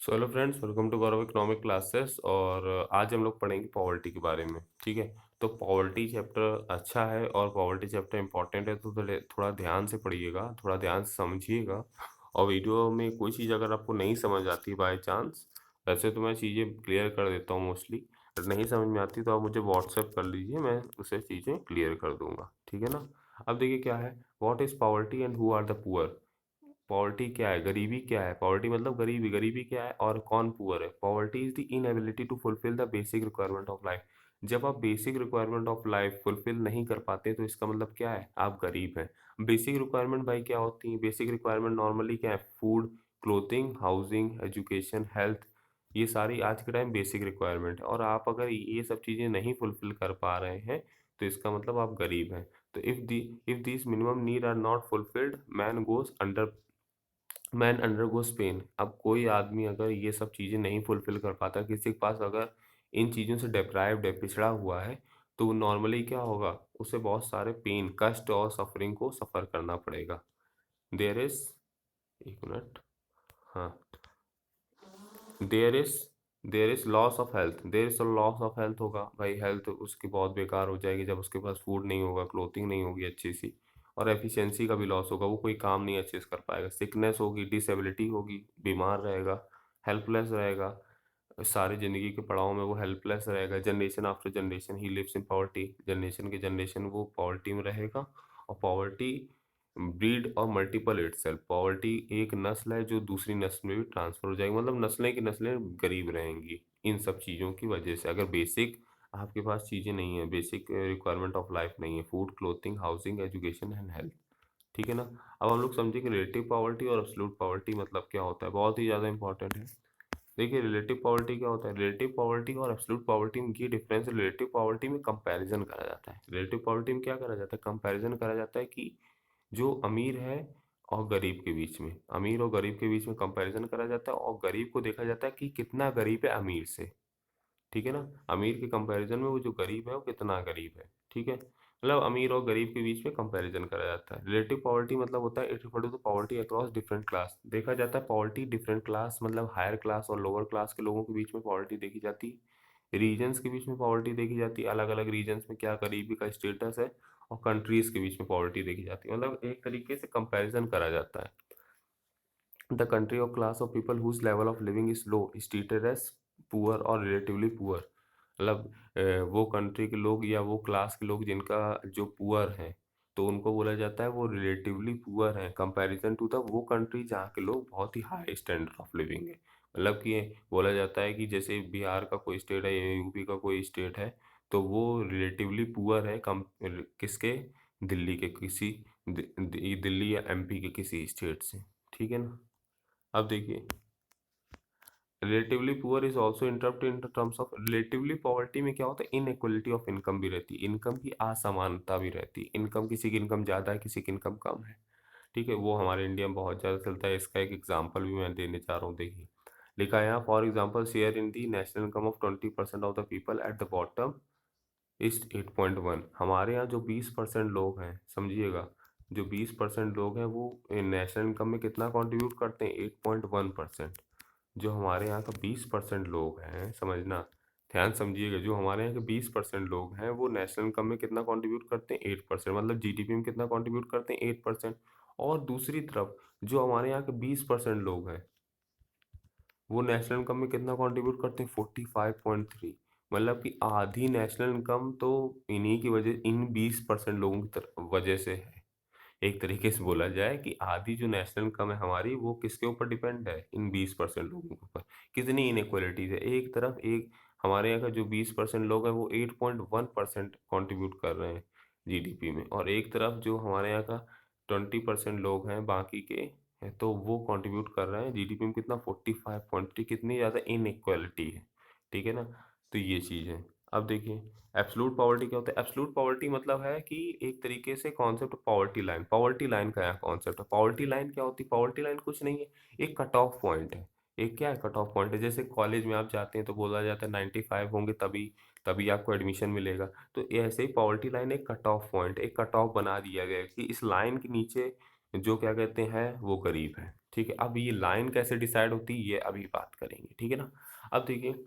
So hello friends, welcome to Gaurav economic classes. और आज हम लोग पढ़ेंगे पॉवर्टी के बारे में। ठीक है, तो पॉवर्टी चैप्टर अच्छा है और पॉवर्टी चैप्टर इंपॉर्टेंट है, तो थोड़ा ध्यान से पढ़िएगा, थोड़ा ध्यान से समझिएगा। और वीडियो में कोई चीज़ अगर आपको नहीं समझ आती बाय चांस, वैसे तो मैं चीज़ें क्लियर कर देता हूँ मोस्टली, बट नहीं समझ में आती तो आप मुझे व्हाट्सएप कर लीजिए, मैं उसे चीज़ें क्लियर कर दूंगा। ठीक है ना। अब देखिए क्या है, what is poverty and who are the poor. Poverty क्या है, गरीबी क्या है, पॉवर्टी मतलब गरीबी, गरीबी क्या है और कौन पुअर है। Poverty is the inability to fulfil the basic requirement of life. जब आप basic requirement of life fulfil नहीं कर पाते तो इसका मतलब क्या है, आप गरीब हैं। बेसिक रिक्वायरमेंट भाई क्या होती है, बेसिक रिक्वायरमेंट नॉर्मली क्या है, food, clothing, housing, education, health. ये सारी आज के टाइम बेसिक रिक्वायरमेंट है, और आप अगर ये सब चीज़ें नहीं फुलफिल कर पा रहे हैं तो इसका मतलब आप गरीब हैं। तो if this minimum need are not fulfilled, man undergoes pain. अब कोई आदमी अगर ये सब चीज़ें नहीं फुलफिल कर पाता, किसी के पास अगर इन चीज़ों से डिप्राइव्ड है, पिछड़ा हुआ है, तो वो नॉर्मली क्या होगा, उसे बहुत सारे पेन, कष्ट और सफरिंग को सफ़र करना पड़ेगा। देयर इज, एक मिनट, हाँ, there is there is loss of health, there is loss of health होगा भाई, हेल्थ उसकी बहुत बेकार हो जाएगी जब उसके पास फूड नहीं होगा, क्लोथिंग नहीं होगी अच्छी सी। और एफिशिएंसी का भी लॉस होगा, वो कोई काम नहीं अच्छे से कर पाएगा, सिकनेस होगी, डिसेबिलिटी होगी, बीमार रहेगा, हेल्पलेस रहेगा। सारी ज़िंदगी के पड़ाव में वो हेल्पलेस रहेगा। Generation after generation he lives in poverty, generation के जनरेशन वो पॉवर्टी में रहेगा। और पॉवर्टी ब्रीड और मल्टीपल इटसेल्फ, पॉवर्टी एक नस्ल है जो दूसरी नस्ल में भी ट्रांसफर हो जाएगी, मतलब नस्लें की नस्लें गरीब रहेंगी इन सब चीज़ों की वजह से। अगर बेसिक आपके पास चीज़ें नहीं है, बेसिक रिक्वायरमेंट ऑफ लाइफ नहीं है, food, clothing, housing, education and health. ठीक है ना। अब हम लोग समझेंगे रिलेटिव पॉवर्टी और एब्सोल्यूट पॉवर्टी मतलब क्या होता है, बहुत ही ज़्यादा इंपॉर्टेंट है। देखिए रिलेटिव पॉवर्टी क्या होता है, रिलेटिव पॉवर्टी और एब्सोल्यूट पॉवर्टी में ये डिफरेंस है। रिलेटिव पॉवर्टी में कंपैरिजन करा जाता है, रिलेटिव पॉवर्टी में क्या करा जाता है, कंपैरिजन करा जाता है कि जो अमीर है और गरीब के बीच में, अमीर और गरीब के बीच में कंपैरिजन करा जाता है, और गरीब को देखा जाता है कि कितना गरीब है अमीर से। ठीक है ना। अमीर के कंपैरिजन में वो जो गरीब है वो कितना गरीब है। ठीक है, मतलब अमीर और गरीब के बीच में कंपैरिजन करा जाता है। रिलेटिव पॉवर्टी मतलब होता है it refer to the poverty across different class. देखा जाता है पॉवर्टी डिफरेंट क्लास, मतलब हायर क्लास और लोअर क्लास के लोगों के बीच में पॉवर्टी देखी जाती है। रीजन्स के बीच में पॉवर्टी देखी जाती है, अलग अलग रीजन्स में क्या गरीबी का स्टेटस है। और कंट्रीज के बीच में पॉवर्टी देखी जाती है, मतलब एक तरीके से कंपैरिजन करा जाता है। The country or class of people whose level of living is low is treated as poor or relatively poor. मतलब वो कंट्री के लोग या वो क्लास के लोग जिनका जो पुअर हैं, तो उनको बोला जाता है वो रिलेटिवली पुअर हैं कंपैरिजन टू द वो कंट्री जहाँ के लोग बहुत ही हाई स्टैंडर्ड ऑफ लिविंग है। मतलब कि बोला जाता है कि जैसे बिहार का कोई स्टेट है या यूपी का कोई स्टेट है, तो वो रिलेटिवली पुअर है कम किसके, दिल्ली के किसी दिल्ली या एमपी के किसी स्टेट से। ठीक है ना। अब देखिए relatively poor is also interrupt in terms of, relatively poverty में क्या होता है, इनइक्वलिटी ऑफ इनकम भी रहती है, इनकम की असमानता भी रहती है, इनकम किसी की इनकम ज़्यादा है किसी की इनकम कम है। ठीक है, वो हमारे इंडिया में बहुत ज़्यादा चलता है, इसका एक एग्जाम्पल भी मैं देने जा रहा हूँ। देखिए लिखा है यहाँ, for example share in the national income of 20% of the people at the bottom is 8.1। हमारे यहाँ जो 20% लोग हैं, समझिएगा, जो 20% लोग हैं वो नेशनल इनकम में कितना कंट्रीब्यूट करते हैं, 8.1%। जो हमारे यहाँ का 20% लोग हैं, समझना, ध्यान समझिएगा, जो हमारे यहाँ के 20% लोग हैं वो नेशनल इनकम में कितना कंट्रीब्यूट करते हैं, 8%, मतलब जीडीपी में कितना कंट्रीब्यूट करते हैं, 8%। और दूसरी तरफ जो हमारे यहाँ के 20% लोग हैं वो नेशनल इनकम में कितना कंट्रीब्यूट करते हैं, 45.3। मतलब कि आधी नेशनल इनकम तो इन्हीं की वजह, इन 20% लोगों की वजह से है। एक तरीके से बोला जाए कि आधी जो नेशनल इनकम है हमारी वो किसके ऊपर डिपेंड है, इन 20% लोगों के ऊपर। कितनी इनइक्वालिटीज है, एक तरफ एक हमारे यहाँ का जो 20% लोग हैं वो 8.1% कॉन्ट्रीब्यूट कर रहे हैं जीडीपी में, और एक तरफ जो हमारे यहाँ का 20% लोग हैं बाकी के हैं, तो वो कंट्रीब्यूट कर रहे हैं जीडीपी में कितना, 45.3। कितनी ज़्यादा इनइक्वालिटी है। ठीक है ना। तो ये चीज़ है। अब देखिए एब्सोल्यूट पॉवर्टी क्या होता है, एब्सोल्यूट पॉवर्टी मतलब है कि एक तरीके से concept poverty line, poverty line का यहाँ कॉन्सेप्ट है। पॉवर्टी लाइन क्या होती है, पॉवर्टी लाइन कुछ नहीं है, एक कट ऑफ पॉइंट है। एक क्या है, कट ऑफ पॉइंट है। जैसे कॉलेज में आप जाते हैं तो बोला जाता है 95 होंगे तभी तभी आपको एडमिशन मिलेगा। तो ऐसे ही पॉवर्टी लाइन एक कट ऑफ पॉइंट, एक कट ऑफ बना दिया गया है कि इस लाइन के नीचे जो क्या कहते हैं वो गरीब है। ठीक है, अब ये लाइन कैसे डिसाइड होती है ये अभी बात करेंगे, ठीक है ना। अब देखिए,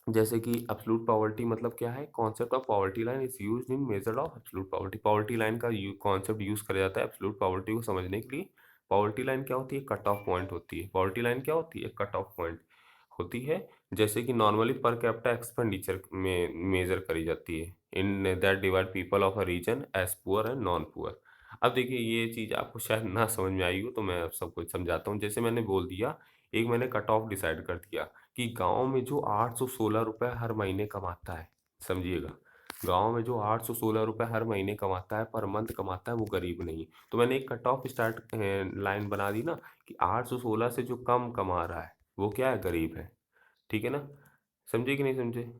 जैसे कि एब्सोल्यूट पॉवर्टी मतलब क्या है, concept of poverty line is used in measure of absolute poverty. Poverty line का कॉन्सेप्ट यूज करा जाता है एब्सोल्यूट पॉवर्टी को समझने के लिए। पॉवर्टी लाइन क्या होती है, कट ऑफ पॉइंट होती है। पॉवर्टी लाइन क्या होती है, कट ऑफ पॉइंट होती है। जैसे कि नॉर्मली पर कैपिटा एक्सपेंडिचर में मेजर करी जाती है, in that divide people of a region as poor and non poor. अब देखिए, ये चीज़ आपको शायद ना समझ में आई हो, तो मैं अब सब कुछ समझाता हूँ। जैसे मैंने बोल दिया, एक मैंने कट ऑफ डिसाइड कर दिया कि गांव में जो 816 रुपए हर महीने कमाता है, समझिएगा, गांव में जो 816 रुपए हर महीने कमाता है, पर मंथ कमाता है, वो गरीब नहीं है। तो मैंने एक कट ऑफ स्टार्ट लाइन बना दी ना, कि 816 से जो कम कमा रहा है वो क्या है, गरीब है। ठीक है ना, समझे कि नहीं समझे।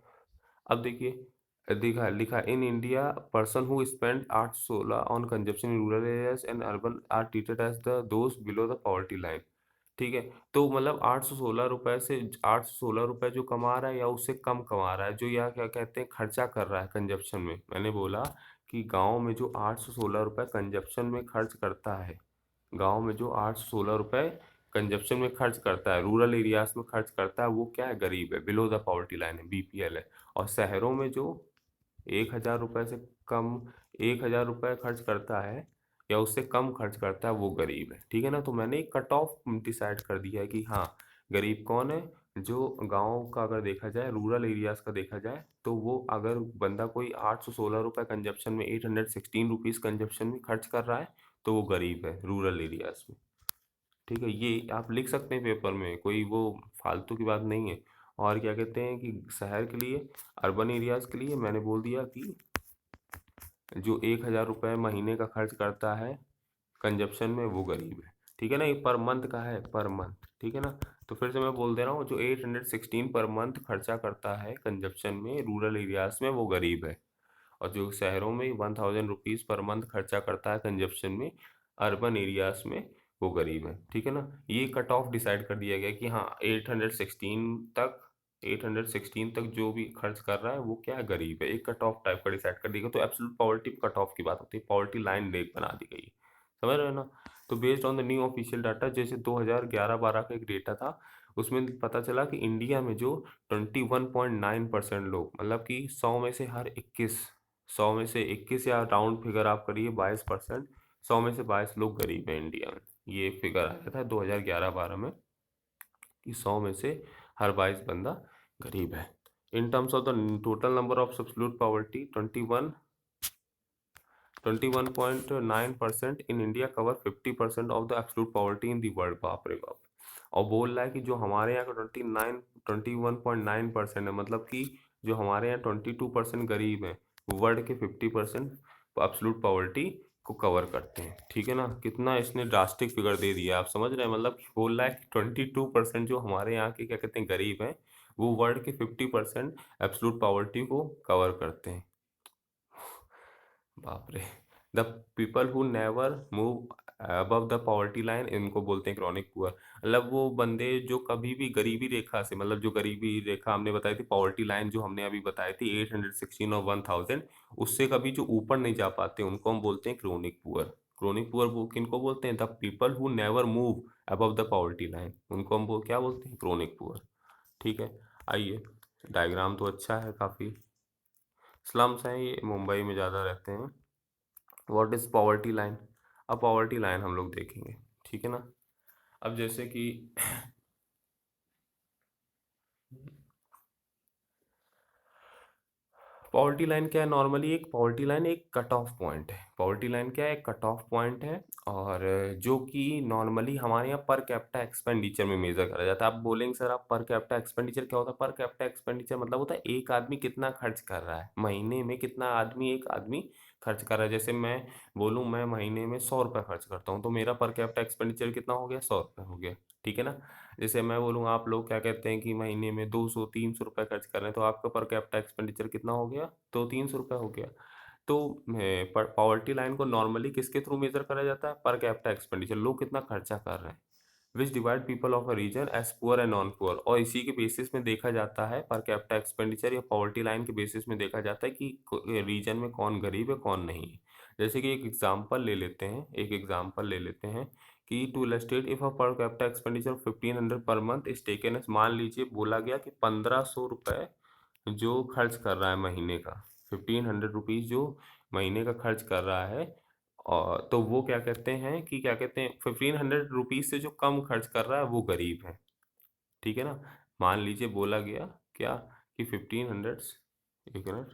अब देखिए, दिखा लिखा in India person who spend 816 on consumption in rural areas and urban are treated as the those below the poverty line. ठीक है, तो मतलब 816 रुपए से, 816 रुपए जो कमा रहा है या उससे कम कमा रहा है, जो या क्या कहते हैं खर्चा कर रहा है कंजप्शन में। मैंने बोला कि गांव में जो 816 रुपए कंजप्शन में खर्च करता है, गांव में जो 816 रुपए कंजप्शन में खर्च करता है, रूरल एरियाज में खर्च करता है, वो क्या है, गरीब है, बिलो द पॉवर्टी लाइन है, बीपीएल है। और शहरों में जो 1000 रुपये से कम, 1000 रुपये खर्च करता है या उससे कम खर्च करता है, वो गरीब है। ठीक है ना, तो मैंने एक कट ऑफ डिसाइड कर दिया है कि हाँ, गरीब कौन है। जो गांव का अगर देखा जाए, रूरल एरियाज का देखा जाए, तो वो अगर बंदा कोई 816 रुपये कंजप्शन में, 816 रुपीज़ कंजप्शन में खर्च कर रहा है, तो वो गरीब है रूरल एरियाज में। ठीक है, ये आप लिख सकते हैं पेपर में, कोई वो फालतू की बात नहीं है। और क्या कहते हैं कि शहर के लिए, अर्बन एरियाज के लिए मैंने बोल दिया कि जो 1000 रुपये महीने का खर्च करता है कंजप्शन में, वो गरीब है। ठीक है ना, ये पर मंथ का है, पर मंथ। ठीक है ना, तो फिर से मैं बोल दे रहा हूँ, जो 816 पर मंथ खर्चा करता है कंजप्शन में रूरल एरियाज में, वो गरीब है। और जो शहरों में 1000 रुपीज़ पर मंथ खर्चा करता है कंजप्शन में अर्बन एरियाज में, वो गरीब है। ठीक है ना, ये कट ऑफ डिसाइड कर दिया गया कि हाँ, 816 तक जो भी खर्च कर रहा है वो क्या है, गरीब है। एक कट ऑफ टाइप का डिसाइड कर दिया गया। तो एब्सोल्यूट पॉवर्टी कट ऑफ की बात होती है, पॉवर्टी लाइन एक बना दी गई, समझ रहे हो ना। तो based on the new official data, जैसे 2011-12 का एक डेटा था, उसमें पता चला कि इंडिया में जो 21.9% लोग, मतलब कि 100 में से हर 21, 100 में से 21 या राउंड फिगर आप करिए 22%, 100 में से 22 लोग गरीब हैं इंडिया में। ये फिगर आया था 2011-12 में, कि 100 में से हर 22 बंदा गरीब है। In terms of the total number of absolute poverty, 21.9% in India cover 50% of the absolute poverty in the world. बाप रे बाप। और बोल रहा है कि जो हमारे यहाँ का 21.9% है, मतलब कि जो हमारे यहाँ 22% गरीब हैं, वो वर्ल्ड के 50% एब्सोल्यूट पॉवर्टी को कवर करते हैं। ठीक है ना, कितना इसने ड्रास्टिक फिगर दे दिया, आप समझ रहे हैं। मतलब कि बोल रहा है कि 22% जो हमारे यहाँ के क्या कहते हैं गरीब हैं, वो वर्ल्ड के 50% एब्सोल्यूट पॉवर्टी को कवर करते हैं। बाप रे। The people who never move above the poverty line, इनको बोलते हैं क्रॉनिक पुअर। मतलब वो बंदे जो कभी भी गरीबी रेखा से, मतलब जो गरीबी रेखा हमने बताई थी, पॉवर्टी लाइन जो हमने अभी बताई थी 816 और 1000, उससे कभी जो ऊपर नहीं जा पाते, उनको हम बोलते हैं क्रोनिक पुअर। क्रोनिक पुअर वो किनको बोलते हैं, the people who never move above the poverty line, उनको हम वो क्या बोलते हैं, क्रोनिक पुअर। ठीक है, आइए, डायग्राम तो अच्छा है काफ़ी। स्लम्स हैं ये, मुंबई में ज़्यादा रहते हैं। What is poverty line. अब पॉवर्टी लाइन हम लोग देखेंगे, ठीक है ना। अब जैसे कि पॉवर्टी लाइन क्या है, नॉर्मली एक पॉवर्टी लाइन एक कट ऑफ पॉइंट है। पॉवर्टी लाइन क्या है, एक कट ऑफ पॉइंट है, और जो कि नॉर्मली हमारे यहाँ पर कैपिटा एक्सपेंडिचर में मेजर करा जाता है। आप बोलेंगे सर, आप पर कैपिटा एक्सपेंडिचर क्या होता है। पर कैपिटा एक्सपेंडिचर मतलब होता है एक आदमी कितना खर्च कर रहा है महीने में, कितना आदमी, एक आदमी खर्च कर रहा है। जैसे मैं बोलूँ, मैं महीने में 100 रुपये खर्च करता हूँ, तो मेरा पर कैपिटा एक्सपेंडिचर कितना हो गया, 100 रुपये हो गया। ठीक है ना। जैसे मैं बोलूँ, आप लोग क्या कहते हैं कि महीने में 200-300 रुपये खर्च कर रहे हैं, तो आपका पर कैपिटा एक्सपेंडिचर कितना हो गया, 200-300 रुपये हो गया। तो पॉवर्टी लाइन को नॉर्मली किसके थ्रू मेजर करा जाता है, पर कैपिटा एक्सपेंडिचर, लोग कितना खर्चा कर रहे हैं, which divide people of a region as poor and non poor. और इसी के बेसिस में देखा जाता है, पर कैपिटा एक्सपेंडिचर या पॉवर्टी लाइन के बेसिस में देखा जाता है कि रीजन में कौन गरीब है कौन नहीं है। जैसे कि एक एग्जांपल ले लेते हैं, एक एग्जांपल ले लेते हैं कि टू इलस्ट्रेट इफ अ पर capita expenditure 1500 per month is taken as, मान लीजिए बोला गया कि 1500 रुपये जो खर्च कर रहा है महीने का, 1500 रुपीज़ जो महीने का खर्च कर रहा है, और तो वो क्या कहते हैं कि क्या कहते हैं 1500 रुपीज़ से जो कम खर्च कर रहा है वो गरीब है। ठीक है ना। मान लीजिए बोला गया क्या कि 1500, एक मिनट,